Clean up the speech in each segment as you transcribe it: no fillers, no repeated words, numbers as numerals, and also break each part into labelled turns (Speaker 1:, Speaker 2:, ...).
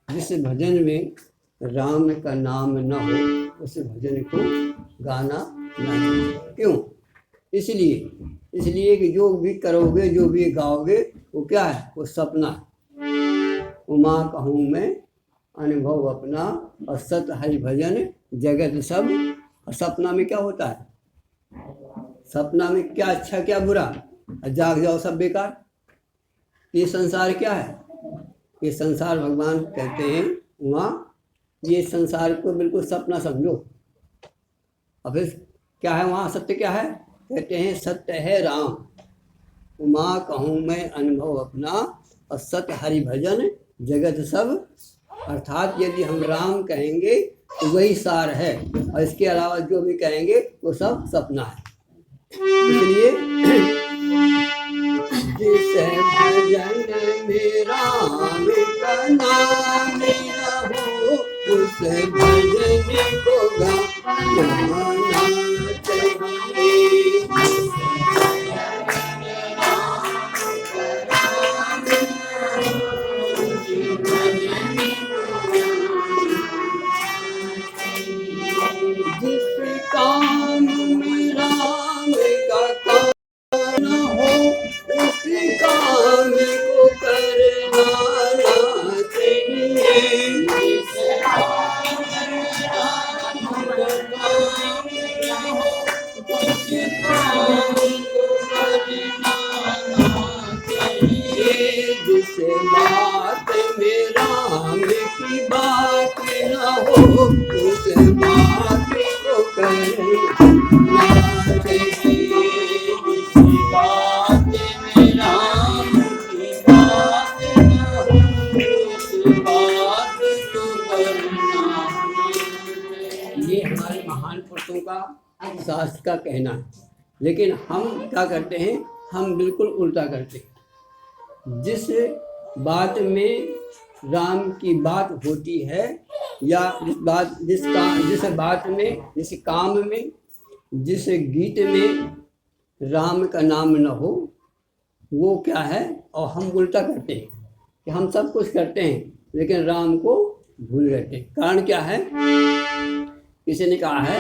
Speaker 1: जिस भजन में राम का नाम न हो उस भजन को गाना नहीं। क्यों? इसलिए कि जो भी करोगे, जो भी गाओगे, वो क्या है? वो सपना है। उमा कहूँ मैं अनुभव अपना, और सत हरि भजन जगत सब। और सपना में क्या होता है? सपना में क्या अच्छा क्या बुरा, जाग जाओ सब बेकार। ये संसार क्या है? ये संसार भगवान कहते हैं वहाँ, ये संसार को बिल्कुल सपना समझो। और फिर क्या है वहाँ? सत्य क्या है? कहते हैं सत्य है राम, उमा कहूँ मैं अनुभव अपना, और सत्य हरि भजन जगत सब। अर्थात यदि हम राम कहेंगे तो वही सार है, और इसके अलावा जो भी कहेंगे वो सब सपना है। इसलिए जिस भजन में राम का नाम न हो उस भजन को गाना चाहिए। जिस काम में राम का काम न हो उस काम को करना ना चाहिए। जिस काम में राम का काम न हो उस काम को करना ना चाहिए। जिस बात में राम की बात न हो उस बात को करना चाहिए। जिस बात में राम की बात न हो उस बात को करना चाहिए। ये हमारे महान पुरुषों का शास्त्र का कहना है। लेकिन हम क्या करते हैं? हम बिल्कुल उल्टा करते हैं। जिस बात में राम की बात होती है, या जिस बात में, जिस काम में, जिस गीत में राम का नाम न हो, वो क्या है? और हम उल्टा करते हैं कि हम सब कुछ करते हैं लेकिन राम को भूल जाते हैं। कारण क्या है? किसी ने कहा है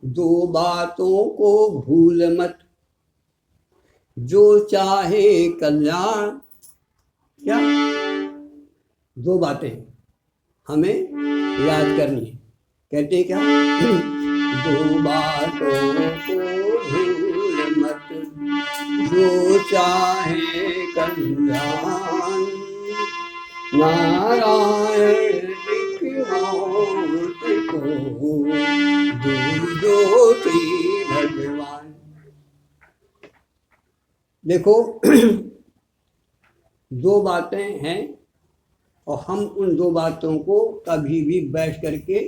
Speaker 1: दो बातों को भूल मत, जो चाहे कल्याण। क्या? दो बातें हमें याद करनी है। कहते हैं क्या? दो बातों को भूल मत, जो चाहे कल्याण। नारायण को ज्योति भगवान। देखो दो बातें हैं, और हम उन दो बातों को कभी भी बैठ करके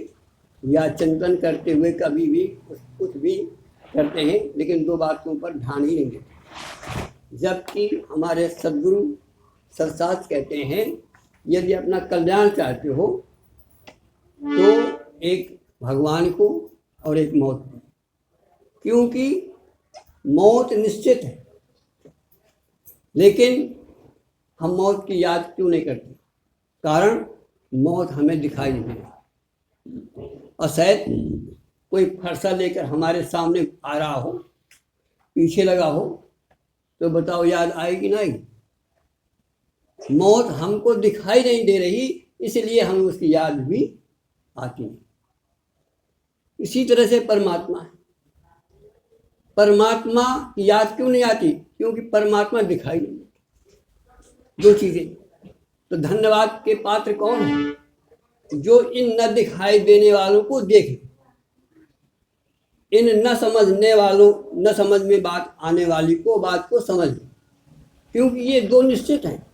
Speaker 1: या चिंतन करते हुए कभी भी कुछ भी करते हैं, लेकिन दो बातों पर ध्यान ही नहीं देते। जबकि हमारे सद्गुरु सरसाथ कहते हैं यदि अपना कल्याण चाहते हो तो एक भगवान को और एक मौत भी, क्योंकि मौत निश्चित है, लेकिन हम मौत की याद क्यों नहीं करते? कारण मौत हमें दिखाई नहीं देती। और शायद कोई फरसा लेकर हमारे सामने आ रहा हो, पीछे लगा हो, तो बताओ याद आएगी नहीं? मौत हमको दिखाई नहीं दे रही, इसलिए हम उसकी याद भी आती नहीं। इसी तरह से परमात्मा है। परमात्मा की याद क्यों नहीं आती? क्योंकि परमात्मा दिखाई नहीं देता। दो चीजें। तो धन्यवाद के पात्र कौन है? जो इन न दिखाई देने वालों को देखे, इन न समझने वालों, न समझ में बात आने वाली को बात को समझ ले, क्योंकि ये दो निश्चित हैं।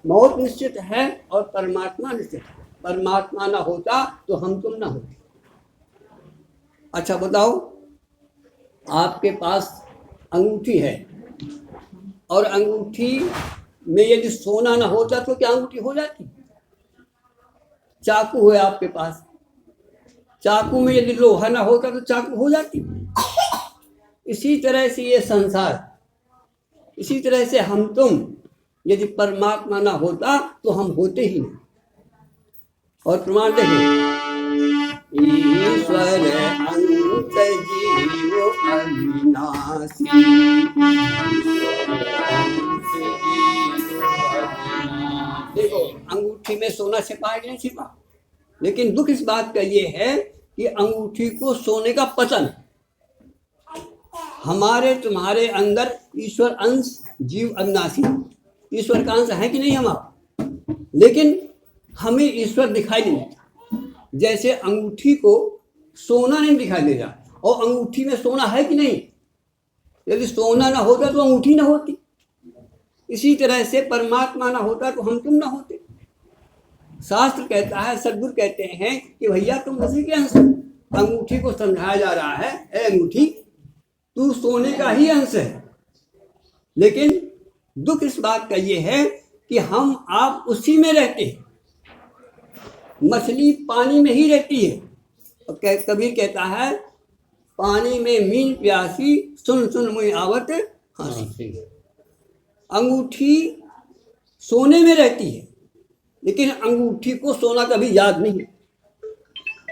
Speaker 1: मौत निश्चित है और परमात्मा निश्चित है। परमात्मा ना होता तो हम तुम ना होते। अच्छा बताओ, आपके पास अंगूठी है और अंगूठी में यदि सोना ना होता तो क्या अंगूठी हो जाती? चाकू है आपके पास, चाकू में यदि लोहा ना होता तो चाकू हो जाती। इसी तरह से ये संसार, इसी तरह से हम तुम, यदि परमात्मा ना होता तो हम होते ही नहीं। और प्रमाण देखो, ईश्वर अंत जीव अविनाशी, देखो अंगूठी में सोना छिपा है कि नहीं छिपा? लेकिन दुख इस बात का ये है कि अंगूठी को सोने का पतन, हमारे तुम्हारे अंदर ईश्वर अंश जीव अविनाशी, ईश्वर का अंश है कि नहीं हमारा? लेकिन हमें ईश्वर दिखाई नहीं देता। जैसे अंगूठी को सोना नहीं दिखाई दे रहा, और अंगूठी में सोना है कि नहीं? यदि सोना ना होता तो अंगूठी ना होती। इसी तरह से परमात्मा ना होता तो हम तुम ना होते। शास्त्र कहता है, सद्गुरु कहते हैं कि भैया तुम उसी के अंश हो। अंगूठी को समझाया जा रहा है, ए अंगूठी तू सोने का ही अंश है। लेकिन दुख इस बात का ये है कि हम आप उसी में रहते हैं। मछली पानी में ही रहती है। और कबीर कहता है, पानी में मीन प्यासी, सुन सुन मुझे आवत हंसी। अंगूठी सोने में रहती है, लेकिन अंगूठी को सोना कभी याद नहीं।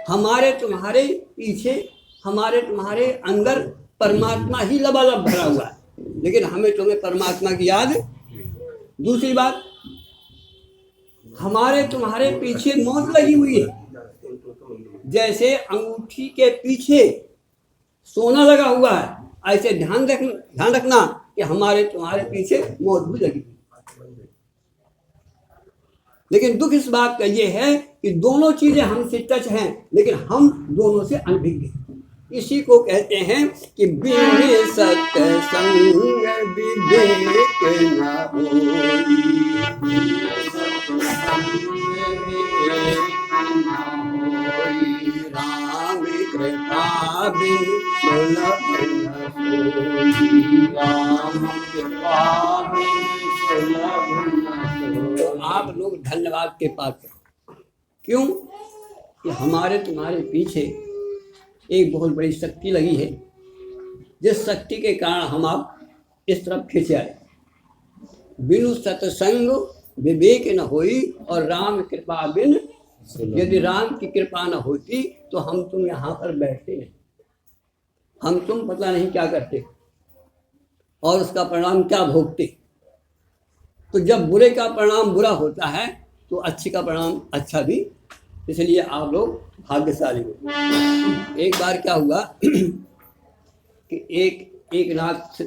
Speaker 1: हमारे तुम्हारे पीछे, हमारे तुम्हारे अंदर परमात्मा ही लबालब भरा हुआ है, लेकिन हमें तुम्हें परमात्मा की याद। दूसरी बात, हमारे तुम्हारे पीछे मौत लगी हुई है। जैसे अंगूठी के पीछे सोना लगा हुआ है, ऐसे ध्यान रखना कि हमारे तुम्हारे पीछे मौत भी लगी। लेकिन दुख इस बात का ये है कि दोनों चीजें हमसे टच हैं, लेकिन हम दोनों से अनभिज्ञ हैं। इसी को कहते हैं कि बिन सत्संग विवेक न होई, राम कृपा बिन सुलभ न होई, राम कृपा बिन सुलभ न होई। तो आप लोग धन्यवाद के पात्र। क्यों? कि हमारे तुम्हारे पीछे एक बहुत बड़ी शक्ति लगी है, जिस शक्ति के कारण हम आप इस तरफ खींचे आए। बिनु सत्संग विवेक न होई, और राम कृपा बिन, यदि राम की कृपा न होती तो हम तुम यहाँ पर बैठते नहीं। हम तुम पता नहीं क्या करते और उसका परिणाम क्या भोगते। तो जब बुरे का परिणाम बुरा होता है तो अच्छे का परिणाम अच्छा भी। इसलिए आप लोग भाग्यशाली हो। एक बार क्या हुआ कि एक नाथ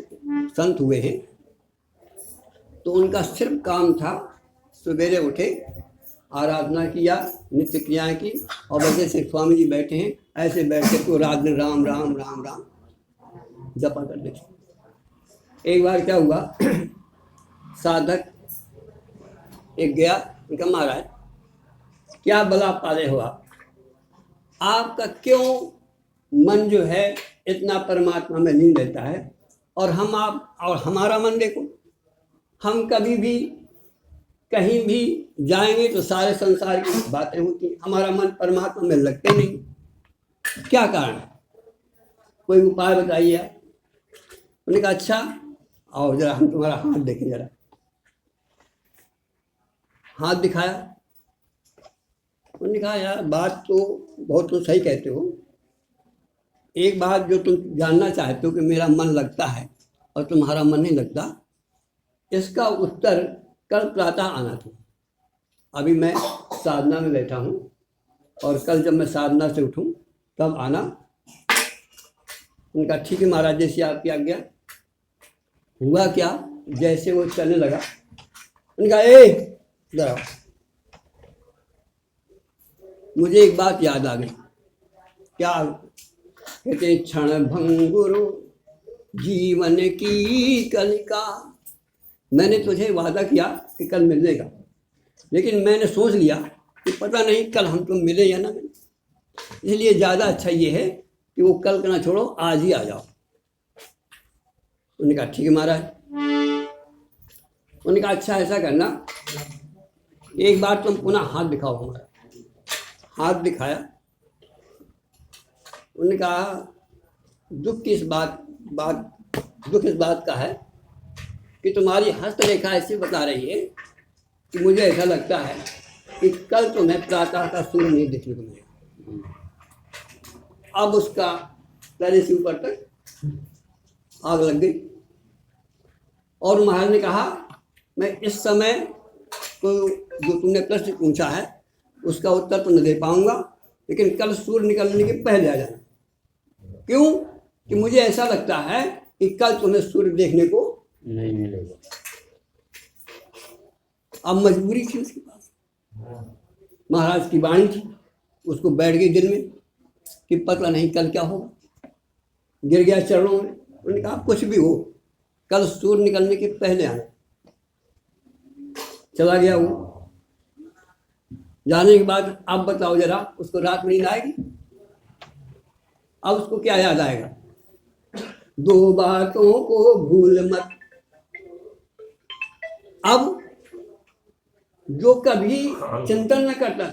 Speaker 1: संत हुए हैं, तो उनका सिर्फ काम था सवेरे उठे, आराधना किया, नित्य क्रियाएं की, और वैसे से स्वामी जी बैठे हैं, ऐसे बैठ के तो रात दिन राम राम राम राम जपा करते थे। एक बार क्या हुआ, साधक एक गया, उनका महाराज क्या बला पाले हो आप, आपका क्यों मन जो है इतना परमात्मा में लीन रहता है, और हम आप और हमारा मन देखो, हम कभी भी कहीं भी जाएंगे तो सारे संसार की बातें होती हैं, हमारा मन परमात्मा में लगते नहीं। क्या कारण है, कोई उपाय बताइए आप। उन्होंने कहा अच्छा आओ जरा हम तुम्हारा हाथ देखें जरा। हाथ दिखाया। उन्होंने कहा यार बात तो बहुत तो सही कहते हो, एक बात जो तुम जानना चाहते हो कि मेरा मन लगता है और तुम्हारा मन नहीं लगता, इसका उत्तर कल प्रातः आना था। अभी मैं साधना में बैठा हूँ और कल जब मैं साधना से उठूँ तब आना। उनका ठीक है महाराज, जैसे आपकी आज्ञा। हुआ क्या, जैसे वो चलने लगा उनका इधर आओ। मुझे एक बात याद आ गई। क्या कहते, क्षण भंगुर जीवन की कलिका। मैंने तुझे वादा किया कि कल मिलेगा, लेकिन मैंने सोच लिया कि पता नहीं कल हम तुम मिले या ना मिले, इसलिए ज़्यादा अच्छा ये है कि वो कल का ना छोड़ो, आज ही आ जाओ। उन्होंने कहा ठीक है महाराज। उन्होंने कहा अच्छा ऐसा करना, एक बार तुम पुनः हाथ दिखाओ हमारा। हाथ दिखाया। उन्होंने कहा दुख इस बात का है कि तुम्हारी हस्तरेखा ऐसी बता रही है कि मुझे ऐसा लगता है कि कल तुम्हें प्रातः का सूर्य नहीं देखने को मिलेगा। अब उसका तले से ऊपर तक आग लग गई। और महाराज ने कहा मैं इस समय तो जो तुमने प्रश्न पूछा है उसका उत्तर तो नहीं दे पाऊंगा, लेकिन कल सूर्य निकलने के पहले आ जाना। क्यों कि मुझे ऐसा लगता है कि कल तुम्हें सूर्य देखने को नहीं मिलेगा। अब मजबूरी थी उसके पास, महाराज की वाणी थी, उसको बैठ गई दिल में कि पता नहीं कल क्या होगा। गिर गया चरणों में। उन्होंने कहा कुछ भी हो, कल सूर्य निकलने के पहले आना। चला गया वो। जाने के बाद अब बताओ जरा, उसको रात में नींद आएगी? अब उसको क्या याद आएगा? दो बातों को भूल मत। अब जो कभी चिंतन न करता,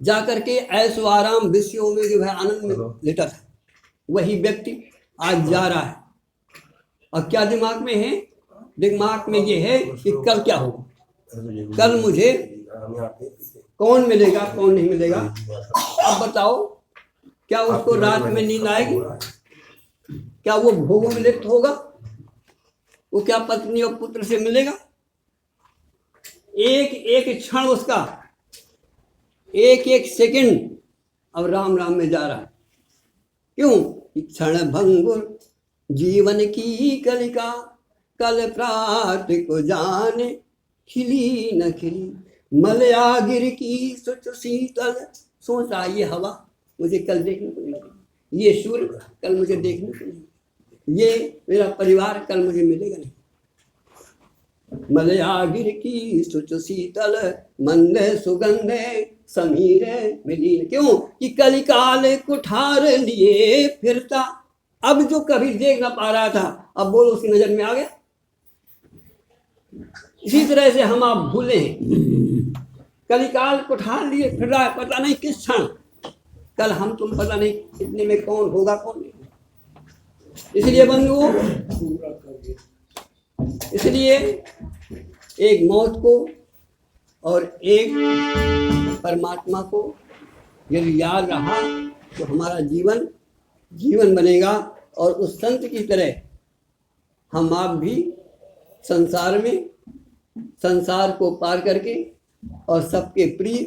Speaker 1: जाकर के ऐसो आराम विषयों में जो है आनंद में लेटा था, वही व्यक्ति आज जा रहा है। और क्या दिमाग में है? दिमाग में ये है कि कल क्या होगा, कल मुझे कौन मिलेगा कौन नहीं मिलेगा। अब बताओ क्या उसको रात में नींद आएगी? क्या वो भोगों में लिप्त होगा? वो क्या पत्नी और पुत्र से मिलेगा? एक एक क्षण उसका, एक एक सेकंड अब राम राम में जा रहा है। क्यों? क्षण भंगुर जीवन की कलिका, कल प्रात को जाने खिली न खिली, मलया गिर की सुच शीतल। सोच रहा ये हवा मुझे कल देखने को नहीं, ये सूर्य कल मुझे देखने को नहीं, ये मेरा परिवार कल मुझे मिलेगा नहीं। मलया गिर की सुच शीतल, मंद सुगंध समीर मिली। क्यों कि कलिकाल कुठार लिए फिरता। अब जो कभी देख ना पा रहा था, अब बोलो उसकी नजर में आ गया। इसी तरह से हम आप भूले हैं, कलिकाल कुठार लिए फिर रहा है, पता नहीं किस क्षण कल हम तुम पता नहीं इतने में कौन होगा कौन नहीं। इसलिए बंधुओं, इसलिए एक मौत को और एक परमात्मा को यदि याद रहा तो हमारा जीवन जीवन बनेगा। और उस संत की तरह हम आप भी संसार में, संसार को पार करके और सबके प्रिय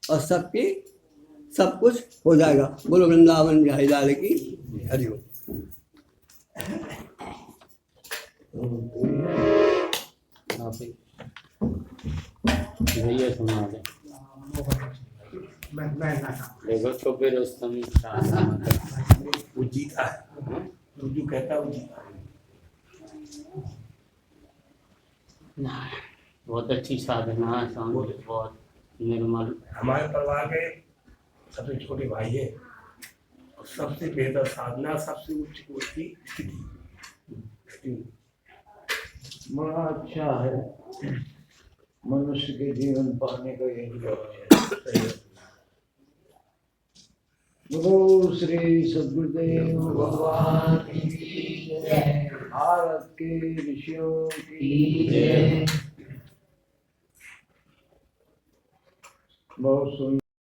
Speaker 1: और सबके सब कुछ हो जाएगा। बोलो वृंदावन बिहारी लाल की हरिओम।
Speaker 2: भैया सुना दे देखो तो फिर उस समय
Speaker 3: वो जीता है, तो जो कहता है वो जीता है।
Speaker 2: बहुत अच्छी साधना है स्वामी, बहुत निर्मल।
Speaker 3: हमारे परिवार के सबसे छोटे भाई है, सबसे बेहतर साधना, सबसे उच्च कोटि की स्थिति।
Speaker 4: बड़ा अच्छा है, मनुष्य के जीवन पाने का यही है। बोलो श्री सद्गुरुदेव भगवान की जय। भारत के ऋषियों की जय। बहुत सुंदर।